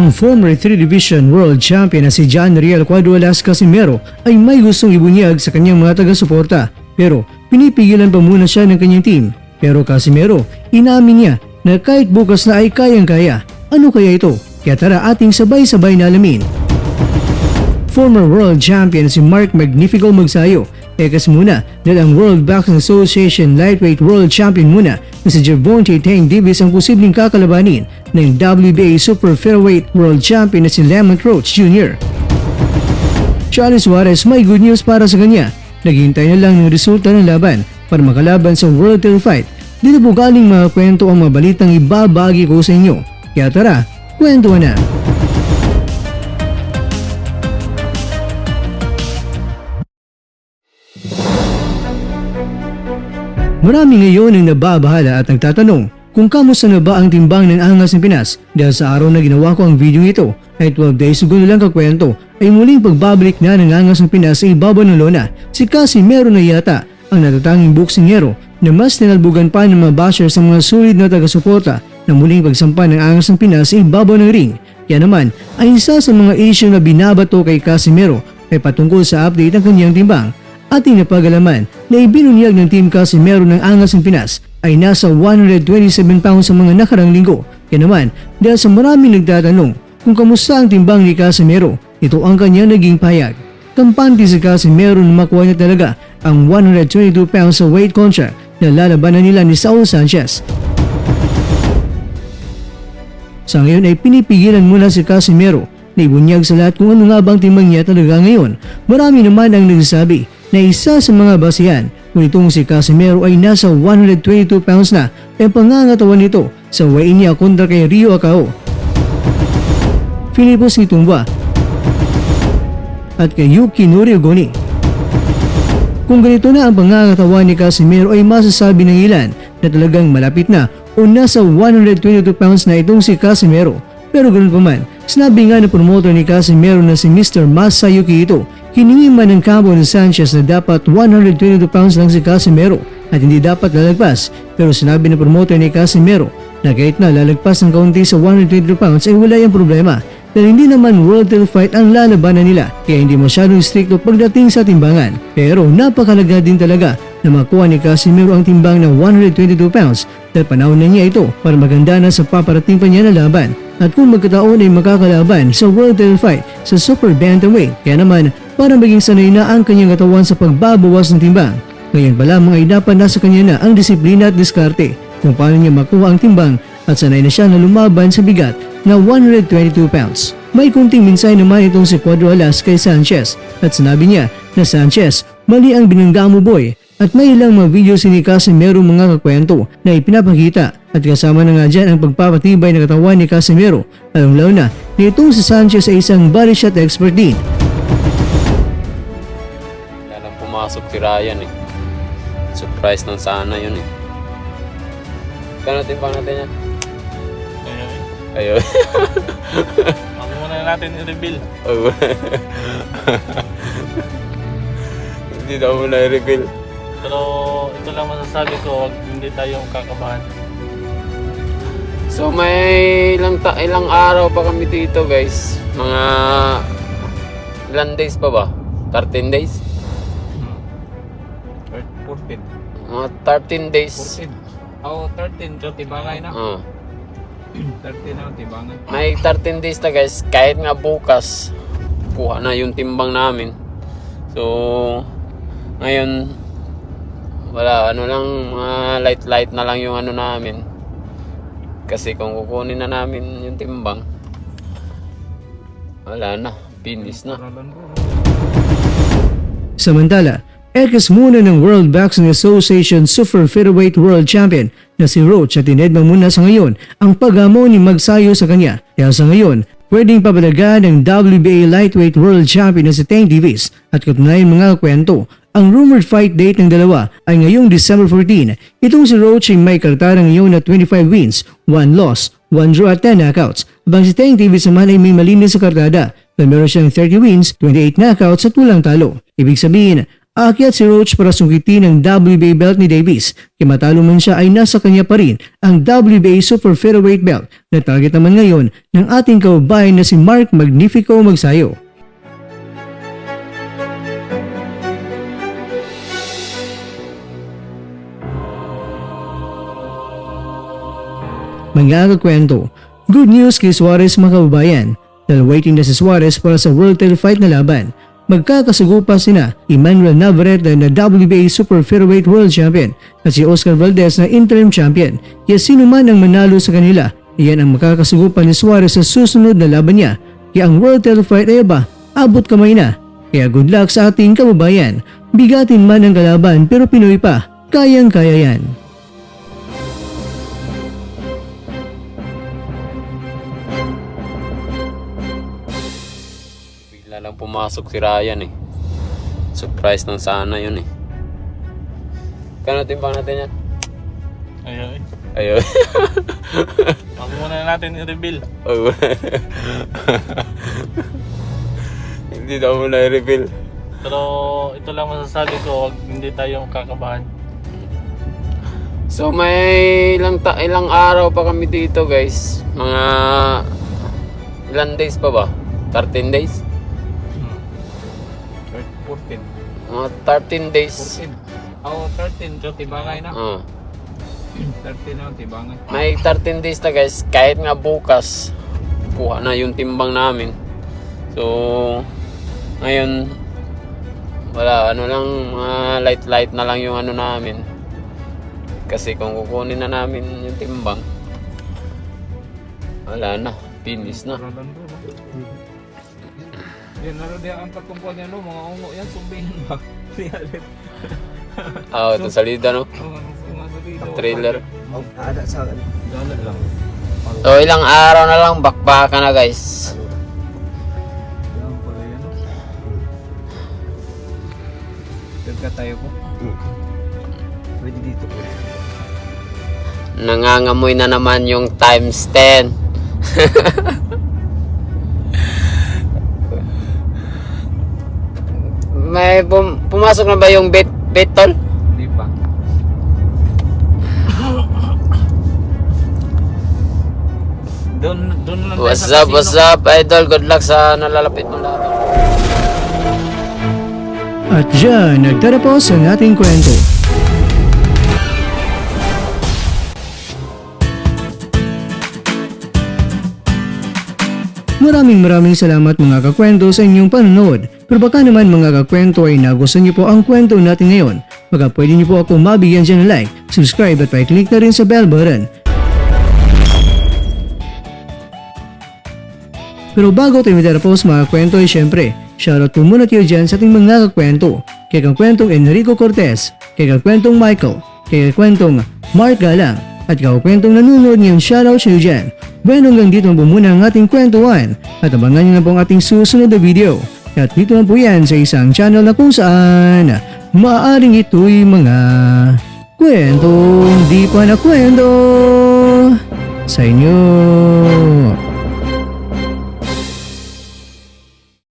Ang former 3-division world champion na si John Riel Cuadruelas Casimero ay may gustong ibunyag sa kanyang mga taga-suporta pero pinipigilan pa muna siya ng kanyang team. Pero Casimero, inamin niya na kahit bukas na ay kayang-kaya. Ano kaya ito? Kaya tara ating sabay-sabay na alamin. Former world champion si Mark Magnifico magsayo. Kasi muna dahil ang World Boxing Association Lightweight World Champion muna na si Gervonta Tank Davis ang posibleng kakalabanin ng WBA Super Featherweight World Champion na si Lamont Roach Jr. Charlie Suarez, may good news para sa kanya. Naghihintay na lang ng resulta ng laban para makalaban sa World Title Fight. Dito po galing mga kwento ang mga balitang ibabagi ko sa inyo. Kaya tara, kwentuhan na! Marami ngayon ang nababahala at nagtatanong kung kamusta na ba ang timbang ng Angas ng Pinas dahil sa araw na ginawa ko ang video ito ay 12 days ago na lang kakwento ay muling pagbabalik na ng Angas ng Pinas sa ibabaw ng lona. Si Casimero na yata ang natatanging boksingero na mas ninalbugan pa ng mga bashers sa mga sulit na taga-suporta na muling pagsampa ng Angas ng Pinas sa ibabaw ng ring. Yan naman ay isa sa mga issue na binabato kay Casimero ay patungkol sa update ng kanyang timbang. Ating napag-alaman na ibinunyag ng Team Casimero ng Angas ng Pinas ay nasa 127 pounds sa mga nakarang linggo. Yan naman dahil sa maraming nagtatanong kung kamusta ang timbang ni Casimero, ito ang kanyang naging payag. Kampante si Casimero na makuha niya talaga ang 122 pounds sa weight contract na lalabanan nila ni Saul Sanchez. Sa ngayon ay pinipigilan muna si Casimero na ibunyag sa lahat kung ano nga bang timbang niya talaga ngayon. Marami naman ang nagsasabi na isa sa mga basihan kung itong si Casimero ay nasa 122 pounds na ay pangangatawan nito sa weigh niya kontra kay Rio Acao, Filippo Situmba at kay Yuki Noriegoni. Kung ganito na ang pangangatawan ni Casimero ay masasabi ng ilan na talagang malapit na o nasa 122 pounds na itong si Casimero. Pero ganoon pa man, sinabi nga ng promoter ni Casimero na si Mr. Masayuki ito, hiningi man ng kampo ni Sanchez na dapat 122 pounds lang si Casimero at hindi dapat lalagpas. Pero sinabi ng promoter ni Casimero na kahit na lalagpas ng kaunti sa 122 pounds ay wala yung problema dahil hindi naman world title fight ang lalabanan nila kaya hindi masyadong stricto pagdating sa timbangan. Pero napakalaga din talaga na makuha ni Casimero ang timbang na 122 pounds dahil panahon na niya ito para maganda na sa paparating pa niya na laban. At kung magkataon ay makakalaban sa world title fight sa super bantamweight, kaya naman para maging sanay na ang kanyang katawan sa pagbabawas ng timbang. Ngayon pa lamang ay dapat nasa kanya na ang disiplina at diskarte kung paano niya makuha ang timbang at sanay na siya na lumaban sa bigat na 122 pounds. May kunting minsay naman itong si Cuadruelas kay Sanchez at sinabi niya na Sanchez, mali ang binangga mo boy. At may ilang mga video ni Casimero mga kakwento na ipinapakita at kasama na nga dyan ang pagpapatibay ng katawan ni Casimero. Alam-law na itong si Sanchez ay isang body shot expert din. Yan ang pumasok si Ryan eh. Surprise lang sana yun eh. Kaya natin pa natin yan. Ayun. Ang muna natin i-reveal. Hindi daw muna i-reveal. Pero ito lang masasabi ko, hindi tayo kakabahan. So may ilang araw pa kami dito guys. Mga ilang days pa ba? 13 days? 14. Mga 13 days. 14. Oo, 13. Tibangay na. 13 na tibangan. May 13 days na guys. Kahit nga bukas kuha na yung timbang namin. So ngayon wala, ano lang, mga light na lang yung ano namin. Kasi kung kukunin na namin yung timbang, wala na, finish na. Samantala, ekas muna ng World Boxing Association Super Featherweight World Champion na si Roach at tinedmang muna sa ngayon ang pag-amo ni magsayo sa kanya. Kaya sa ngayon, pwedeng papalagaan ng WBA Lightweight World Champion na si Tank Davis at katunayan mga kwento. Ang rumored fight date ng dalawa ay ngayong December 14. Itong si Roach ay may kartara ngayon na 25 wins, 1 loss, 1 draw at 10 knockouts. Habang si Tank Davis naman ay may malinis sa kartada na meron siyang 30 wins, 28 knockouts at walang talo. Ibig sabihin, aakyat si Roach para sungkitin ang WBA belt ni Davis. Kaya matalo man siya ay nasa kanya pa rin ang WBA Super Featherweight belt na target naman ngayon ng ating kaubayan na si Mark Magnifico Magsayo. Mga kakwento, good news kay Suarez mga kababayan dahil waiting na si Suarez para sa World Title fight na laban. Magkakasugupa sina Emmanuel Navarrete na WBA Super Featherweight World Champion at si Oscar Valdez na Interim Champion. Kaya sino man ang manalo sa kanila, iyan ang makakasugupa ni Suarez sa susunod na laban niya. Kaya ang World Title fight ay abot kamay na. Kaya good luck sa ating kababayan. Bigatin man ang kalaban pero Pinoy pa, kayang-kaya yan. Bigla lang pumasok si Ryan eh. Surprise lang sana yun eh. Kano timbang natin yan? Ayaw eh. Ayaw. Huwag muna natin i-reveal. Hindi daw muna i-reveal. Pero ito lang masasabi ko, hindi tayo kakabahan. So may ilang araw pa kami dito guys. Mga ilang days pa ba? 13 days? 14. Mga 13 days. 14. Oo, 13. So, tibangay na. 13 na, tibangay. May 13 days na guys. Kahit nga bukas, kuha na yung timbang namin. So, ngayon, wala, mga light na lang yung namin. Kasi kung kukunin na namin yung timbang, wala na, finish na. Yan, naroon din ang pagkumpon niya, no? Mga ungo yan, sumbihin ba? Ito salida no? Trailer. Ada sa gala lang. So, ilang araw na lang, bakbaka na guys. Yan pala yan, no? Tagka tayo po. Pwede dito po. Nangangamoy na naman yung times 10. May pumasok na ba yung betol? Hindi pa. Doon lang tayo sa casino. What's up, idol? Good luck sa nalalapit mong laban. At dyan, nagtatapos ang ating kwento. Maraming salamat mga kakwento sa inyong panonood. Pero baka naman mga kakwento ay nagustuhan niyo po ang kwento natin ngayon. Baka pwede niyo po ako mabigyan dyan ng like, subscribe at pa-click na rin sa bell button. Pero bago tayo matapos mga kwento ay syempre, shoutout po muna tayo dyan sa ating mga kakwento. Kay kakwentong Enrico Cortez, kay kakwentong Michael, kay kakwentong Mark Galang, at kakwentong nanonood ngayon, shoutout sa iyo dyan. Bueno, hanggang dito po muna ang ating kwentuhan at abangan nyo na po ang ating susunod na video. At dito na po yan sa isang channel na kung saan maaaring ito'y mga kwentong di pa na kwento sa inyo.